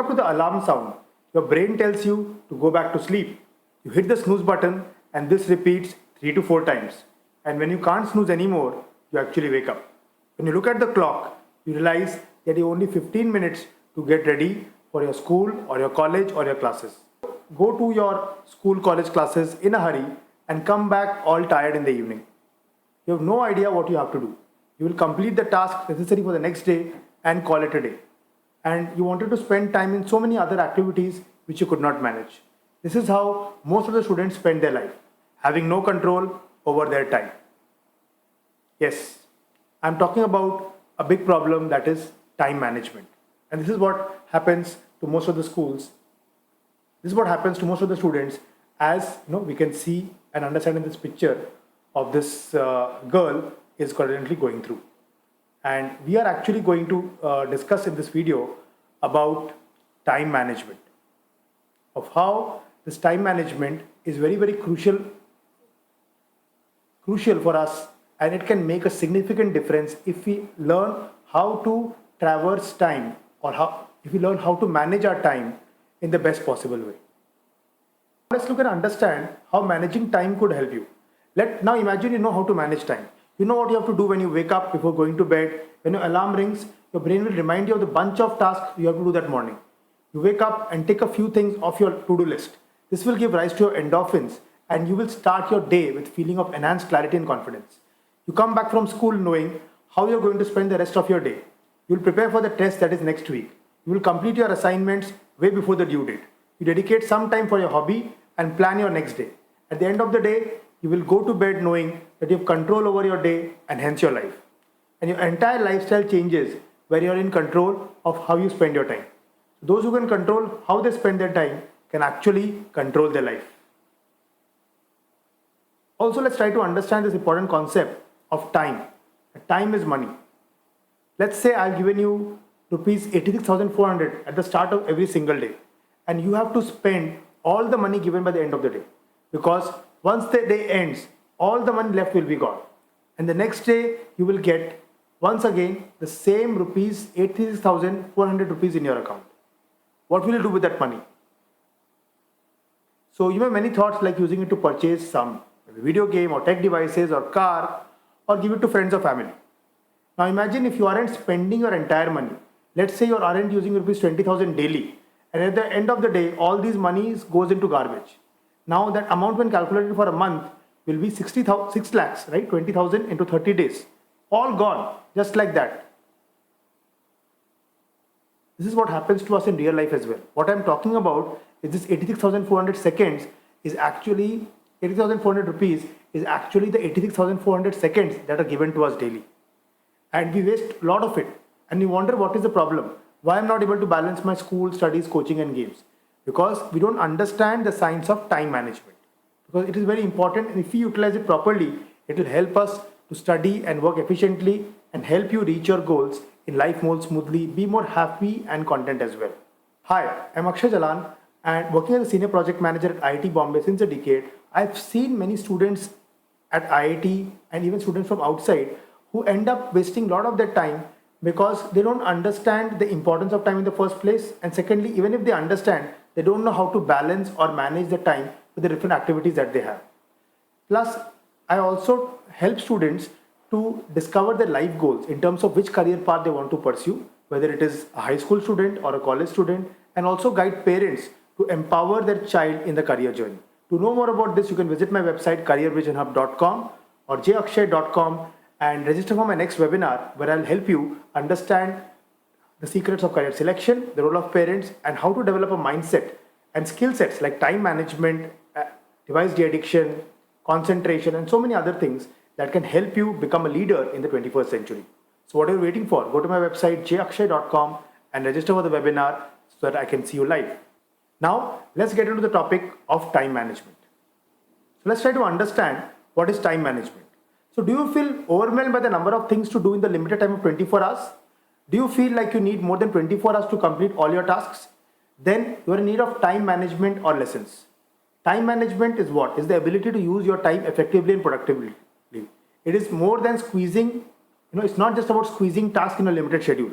to the alarm sound, your brain tells you to go back to sleep. You hit the snooze button and this repeats 3 to 4 times. And when you can't snooze anymore, you actually wake up. When you look at the clock, you realize that you have only 15 minutes to get ready for your school or your college or your classes. Go to your school, college classes in a hurry and come back all tired in the evening. You have no idea what you have to do. You will complete the task necessary for the next day and call it a day. And you wanted to spend time in so many other activities which you could not manage. This is how most of the students spend their life, having no control over their time. Yes, I'm talking about a big problem, that is time management. And this is what happens to most of the schools. This is what happens to most of the students, as we can see and understand in this picture of this girl is currently going through. And we are actually going to discuss in this video about time management, of how this time management is very, very crucial for us, and it can make a significant difference if we learn how to traverse time, or if we learn how to manage our time in the best possible way. Let's look and understand how managing time could help you. Now imagine you know how to manage time. You know what you have to do when you wake up before going to bed. When your alarm rings, your brain will remind you of the bunch of tasks you have to do that morning. You wake up and take a few things off your to-do list. This will give rise to your endorphins, and you will start your day with feeling of enhanced clarity and confidence. You come back from school knowing how you're going to spend the rest of your day. You will prepare for the test that is next week. You will complete your assignments way before the due date. You dedicate some time for your hobby and plan your next day. At the end of the day, you will go to bed knowing that you have control over your day and hence your life. And your entire lifestyle changes where you are in control of how you spend your time. Those who can control how they spend their time can actually control their life. Also, let's try to understand this important concept of time. Time is money. Let's say I've given you rupees 86,400 at the start of every single day, and you have to spend all the money given by the end of the day, because once the day ends, all the money left will be gone, and the next day you will get once again the same rupees 86,400 rupees in your account. What will you do with that money? So you have many thoughts, like using it to purchase some video game or tech devices or car, or give it to friends or family. Now imagine if you aren't spending your entire money. Let's say you aren't using rupees 20,000 daily, and at the end of the day all these monies goes into garbage. Now that amount, when calculated for a month, will be 6 lakhs, right? 20,000 into 30 days. All gone, just like that. This is what happens to us in real life as well. What I'm talking about is this 86,400 seconds is actually 80,400 rupees is actually the 86,400 seconds that are given to us daily. And we waste a lot of it. And we wonder what is the problem. Why I'm not able to balance my school, studies, coaching and games. Because we don't understand the science of time management. Because it is very important, and if we utilize it properly, it will help us to study and work efficiently and help you reach your goals in life more smoothly, be more happy and content as well. Hi, I'm Akshay Jalan, and working as a senior project manager at IIT Bombay since a decade, I've seen many students at IIT and even students from outside who end up wasting a lot of their time because they don't understand the importance of time in the first place, and secondly, even if they understand, they don't know how to balance or manage the time with the different activities that they have. Plus, I also help students to discover their life goals in terms of which career path they want to pursue, whether it is a high school student or a college student, and also guide parents to empower their child in the career journey. To know more about this, you can visit my website careervisionhub.com or jakshay.com and register for my next webinar, where I'll help you understand the secrets of career selection, the role of parents, and how to develop a mindset and skill sets like time management, device de-addiction, concentration, and so many other things that can help you become a leader in the 21st century. So what are you waiting for? Go to my website jakshay.com and register for the webinar so that I can see you live. Now, let's get into the topic of time management. So let's try to understand what is time management. So do you feel overwhelmed by the number of things to do in the limited time of 24 hours? Do you feel like you need more than 24 hours to complete all your tasks? Then you are in need of time management or lessons. Time management is what? Is the ability to use your time effectively and productively. It is more than squeezing, it's not just about squeezing tasks in a limited schedule.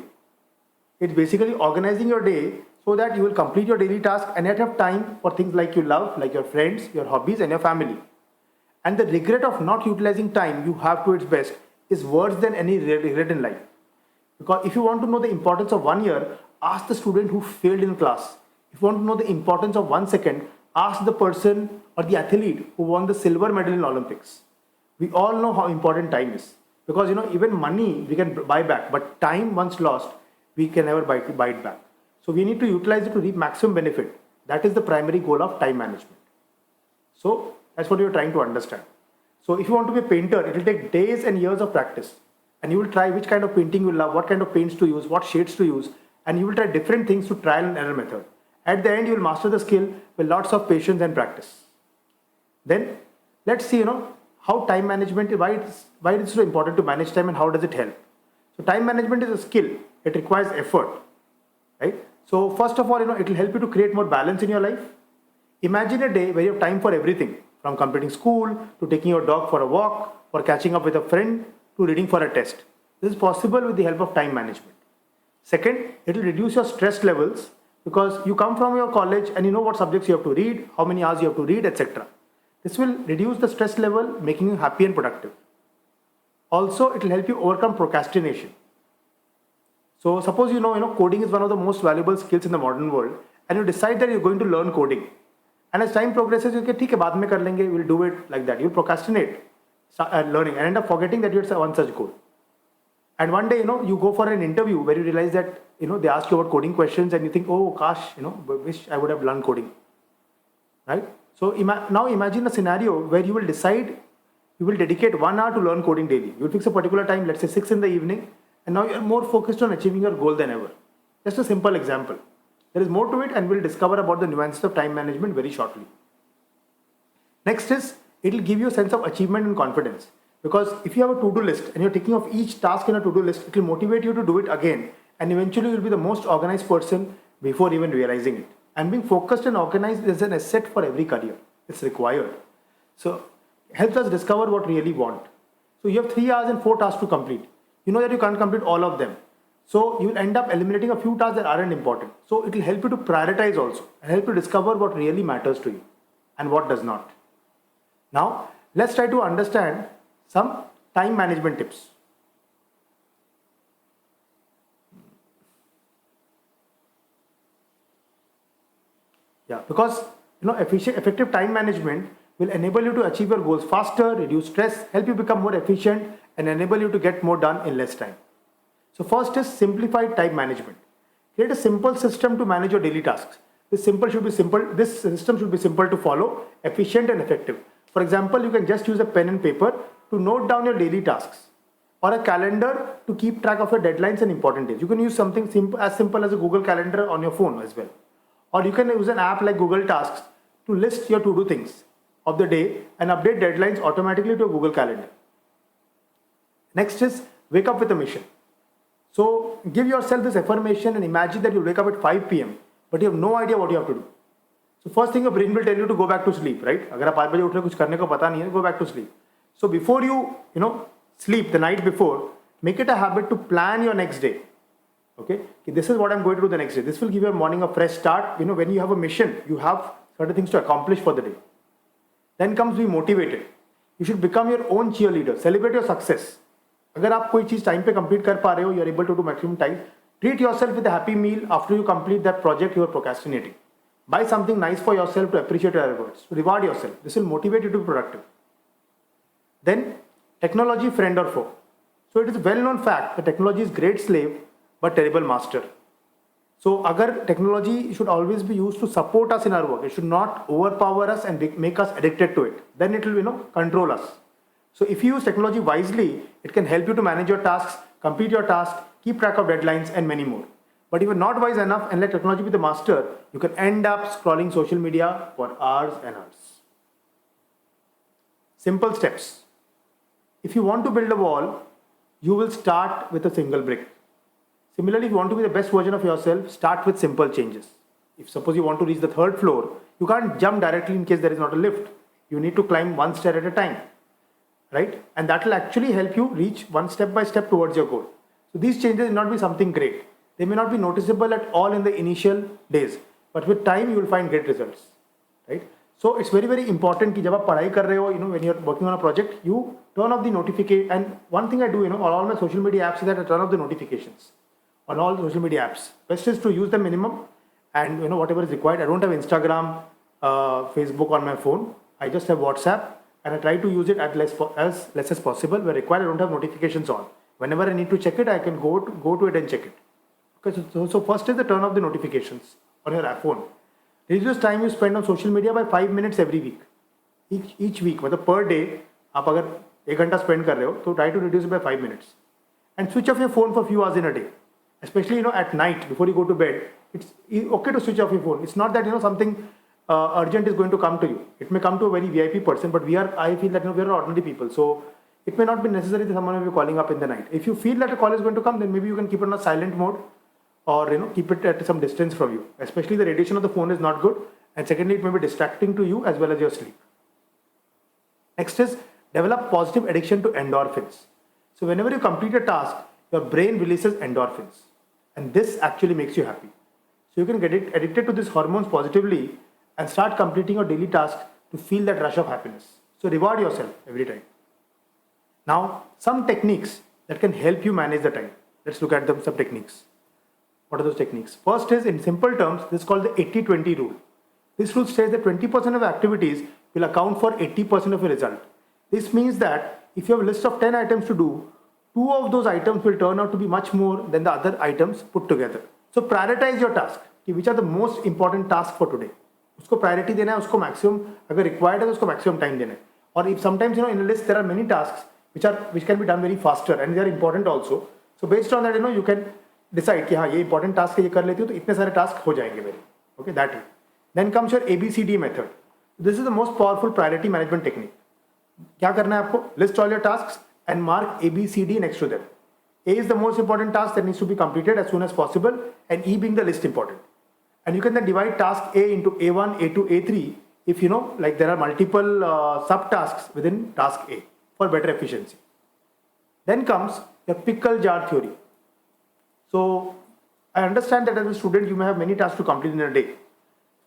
It's basically organizing your day so that you will complete your daily task and yet have time for things like you love, like your friends, your hobbies, and your family. And the regret of not utilizing time you have to its best is worse than any regret in life. Because if you want to know the importance of 1 year, ask the student who failed in class. If you want to know the importance of 1 second, ask the person or the athlete who won the silver medal in Olympics. We all know how important time is. Because even money we can buy back, but time once lost, we can never buy it back. So we need to utilize it to reap maximum benefit. That is the primary goal of time management. So that's what you're trying to understand. So if you want to be a painter, it will take days and years of practice. And you will try which kind of painting you love, what kind of paints to use, what shades to use, and you will try different things to trial and error method. At the end, you will master the skill with lots of patience and practice. Then let's see, how time management, why it's so important to manage time and how does it help. So time management is a skill. It requires effort, right? So first of all, it will help you to create more balance in your life. Imagine a day where you have time for everything, from completing school to taking your dog for a walk, for catching up with a friend, to reading for a test. This is possible with the help of time management. Second, it will reduce your stress levels because you come from your college and you know what subjects you have to read, how many hours you have to read, etc. This will reduce the stress level, making you happy and productive. Also, it will help you overcome procrastination. So suppose coding is one of the most valuable skills in the modern world and you decide that you're going to learn coding. And as time progresses, you get, baad mein kar lenge, we'll do it like that. You'll procrastinate learning and end up forgetting that you had one such goal. And one day, you go for an interview where you realize that, they ask you about coding questions and you think, oh gosh, wish I would have learned coding, right? So now imagine a scenario where you will decide, you will dedicate 1 hour to learn coding daily. You will fix a particular time, let's say 6 in the evening, and now you're more focused on achieving your goal than ever. Just a simple example. There is more to it and we'll discover about the nuances of time management very shortly. Next is, it will give you a sense of achievement and confidence. Because if you have a to-do list and you're taking off each task in a to-do list, it will motivate you to do it again. And eventually you'll be the most organized person before even realizing it. And being focused and organized is an asset for every career. It's required. So it helps us discover what we really want. So you have 3 hours and 4 tasks to complete. You know that you can't complete all of them. So you will end up eliminating a few tasks that aren't important. So it will help you to prioritize also and help you discover what really matters to you and what does not. Now, let's try to understand some time management tips. Yeah, because effective time management will enable you to achieve your goals faster, reduce stress, help you become more efficient, and enable you to get more done in less time. So first is simplified time management. Create a simple system to manage your daily tasks. This system should be simple to follow, efficient and effective. For example, you can just use a pen and paper to note down your daily tasks or a calendar to keep track of your deadlines and important days. You can use something as simple as a Google Calendar on your phone as well. Or you can use an app like Google Tasks to list your to-do things of the day and update deadlines automatically to your Google Calendar. Next is wake up with a mission. So give yourself this affirmation and imagine that you wake up at 5 p.m. but you have no idea what you have to do. So first thing your brain will tell you to go back to sleep, right? अगर आप 5 बजे उठ रहे कुछ करने को पता नहीं है, go back to sleep. So before you sleep the night before, make it a habit to plan your next day. Okay, this is what I'm going to do the next day. This will give your morning a fresh start. When you have a mission, you have certain things to accomplish for the day. Then comes be motivated. You should become your own cheerleader. Celebrate your success. अगर आप कोई चीज time पे complete कर पा रहे हो, you are able to do maximum time. Treat yourself with a happy meal after you complete that project you are procrastinating. Buy something nice for yourself to appreciate your efforts. Reward yourself. This will motivate you to be productive. Then, technology friend or foe. So it is a well-known fact that technology is great slave but terrible master. So agar technology should always be used to support us in our work. It should not overpower us and make us addicted to it. Then it will control us. So if you use technology wisely, it can help you to manage your tasks, complete your tasks, keep track of deadlines and many more. But if you're not wise enough and let technology be the master, you can end up scrolling social media for hours and hours. Simple steps. If you want to build a wall, you will start with a single brick. Similarly, if you want to be the best version of yourself, start with simple changes. If suppose you want to reach the 3rd floor, you can't jump directly in case there is not a lift. You need to climb one stair at a time, right? And that will actually help you reach one step by step towards your goal. So these changes will not be something great. They may not be noticeable at all in the initial days, but with time you will find great results, right? So it's very very important कि जब आप पढ़ाई कर रहे हो, when you're working on a project, you turn off the notification. And one thing I do, on all my social media apps is that I turn off the notifications on all the social media apps. Best is to use the minimum, and whatever is required. I don't have Instagram, Facebook on my phone. I just have WhatsApp, and I try to use it as less as possible. Where required, I don't have notifications on. Whenever I need to check it, I can go to it and check it. Okay, so first is the turn off the notifications on your phone. Reduce time you spend on social media by 5 minutes every week. Each week, मतलब per day, आप अगर 1 घंटा spend कर रहे हो, तो try to reduce it by 5 minutes. And switch off your phone for a few hours in a day. Especially, at night, before you go to bed, it's okay to switch off your phone. It's not that, something urgent is going to come to you. It may come to a very VIP person, but I feel that, we are ordinary people. So, it may not be necessary that someone will be calling up in the night. If you feel that a call is going to come, then maybe you can keep it on a silent mode, or keep it at some distance from you. Especially the radiation of the phone is not good, and secondly it may be distracting to you as well as your sleep. Next is develop positive addiction to endorphins. So whenever you complete a task, your brain releases endorphins, and this actually makes you happy. So you can get addicted to these hormones positively and start completing your daily tasks to feel that rush of happiness. So reward yourself every time. Now some techniques that can help you manage the time. Let's look at some techniques. What are those techniques? First is, in simple terms, this is called the 80-20 rule. This rule says that 20% of activities will account for 80% of your result. This means that if you have a list of 10 items to do, 2 of those items will turn out to be much more than the other items put together. So prioritize your task. Which are the most important tasks for today? उसको priority देना है, उसको maximum, अगर required है तो उसको maximum time देना है. Or if sometimes, in a list there are many tasks which can be done very faster and they are important also. So based on that, you can decide कि हाँ ये important task है, ये कर लेती हूँ तो इतने सारे task हो जाएंगे मेरे. Okay, that way. Then comes your ABCD method. This is the most powerful priority management technique. क्या करना है आपको? List all your tasks and mark ABCD next to them. A is the most important task that needs to be completed as soon as possible, and E being the least important. And you can then divide task A into A1, A2, A3 if like there are multiple subtasks within task A for better efficiency. Then comes your pickle jar theory. So I understand that as a student you may have many tasks to complete in a day.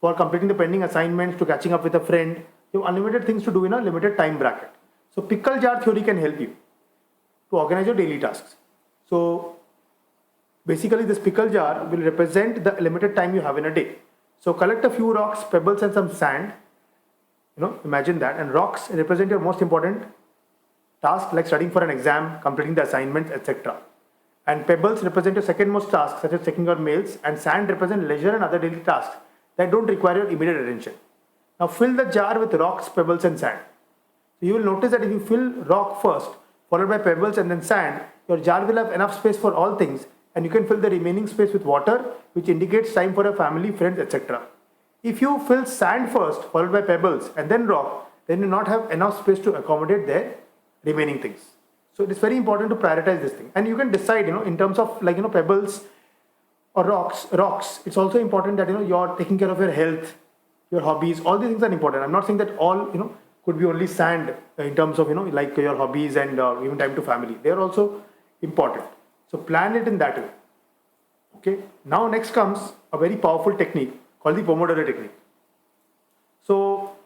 For completing the pending assignments, to catching up with a friend, you have unlimited things to do in a limited time bracket. So pickle jar theory can help you to organize your daily tasks. So basically this pickle jar will represent the limited time you have in a day. So collect a few rocks, pebbles and some sand. Imagine that. And rocks represent your most important task like studying for an exam, completing the assignments, etc. And pebbles represent your second most task such as checking your mails, and sand represent leisure and other daily tasks that don't require your immediate attention. Now fill the jar with rocks, pebbles and sand. So you will notice that if you fill rock first, followed by pebbles and then sand, your jar will have enough space for all things, and you can fill the remaining space with water, which indicates time for your family, friends, etc. If you fill sand first, followed by pebbles and then rock, then you will not have enough space to accommodate their remaining things. So it is very important to prioritize this thing. And you can decide, in terms of pebbles or rocks, it's also important that, you're taking care of your health, your hobbies, all these things are important. I'm not saying that all, could be only sand in terms of, like your hobbies and even time to family. They are also important. So plan it in that way. Okay. Now next comes a very powerful technique called the Pomodoro technique. So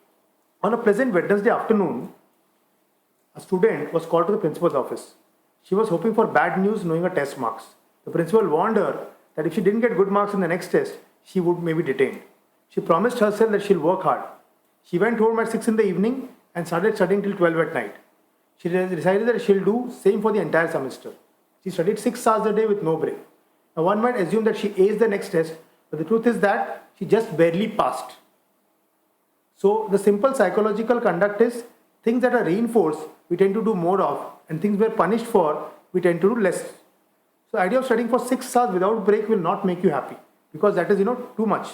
on a pleasant Wednesday afternoon, a student was called to the principal's office. She was hoping for bad news knowing her test marks. The principal warned her that if she didn't get good marks in the next test, she would maybe be detained. She promised herself that she'll work hard. She went home at 6 in the evening and started studying till 12 at night. She decided that she'll do same for the entire semester. She studied 6 hours a day with no break. Now one might assume that she aced the next test, but the truth is that she just barely passed. So the simple psychological conduct is things that are reinforced, we tend to do more of, and things we're punished for, we tend to do less. So the idea of studying for 6 hours without break will not make you happy, because that is, too much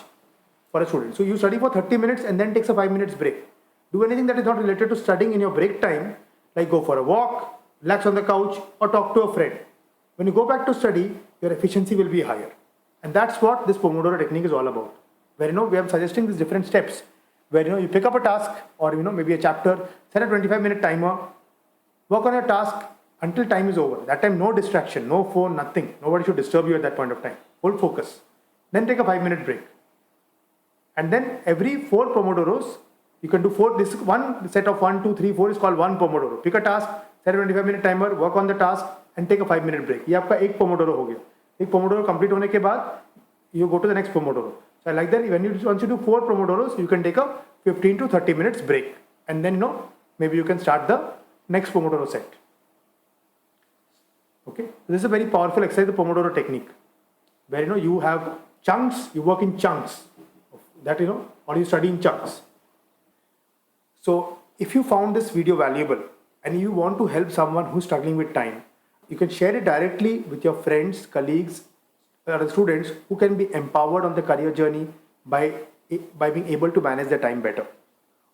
for a student. So you study for 30 minutes and then takes a 5 minutes break. Do anything that is not related to studying in your break time, like go for a walk, relax on the couch, or talk to a friend. When you go back to study, your efficiency will be higher. And that's what this Pomodoro technique is all about. Where, we are suggesting these different steps. Where, you pick up a task or, maybe a chapter, set a 25-minute timer, work on your task until time is over. That time, no distraction, no phone, nothing. Nobody should disturb you at that point of time. hold focus. Then take a 5-minute break. And then every 4 Pomodoros, you can do 4, this one set of 1, 2, 3, 4 is called 1 Pomodoro. Pick a task, set a 25-minute timer, work on the task and take a 5-minute break. ये आपका एक Pomodoro हो गया. एक Pomodoro complete होने के बाद, you go to the next Pomodoro. So I like that once you do 4 Pomodoros, you can take a 15 to 30 minutes break. And then, maybe you can start the next Pomodoro set. Okay, this is a very powerful exercise, the Pomodoro technique, where you have chunks, you work in chunks. That or you study in chunks. So if you found this video valuable and you want to help someone who's struggling with time, you can share it directly with your friends, colleagues, or students who can be empowered on the career journey by being able to manage their time better.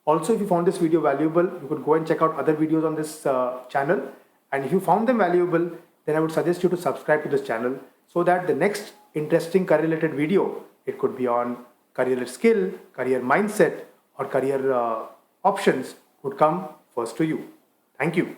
Also, if you found this video valuable, you could go and check out other videos on this channel. And if you found them valuable, then I would suggest you to subscribe to this channel so that the next interesting career related video, it could be on career skill, career mindset, or career options, would come first to you. Thank you.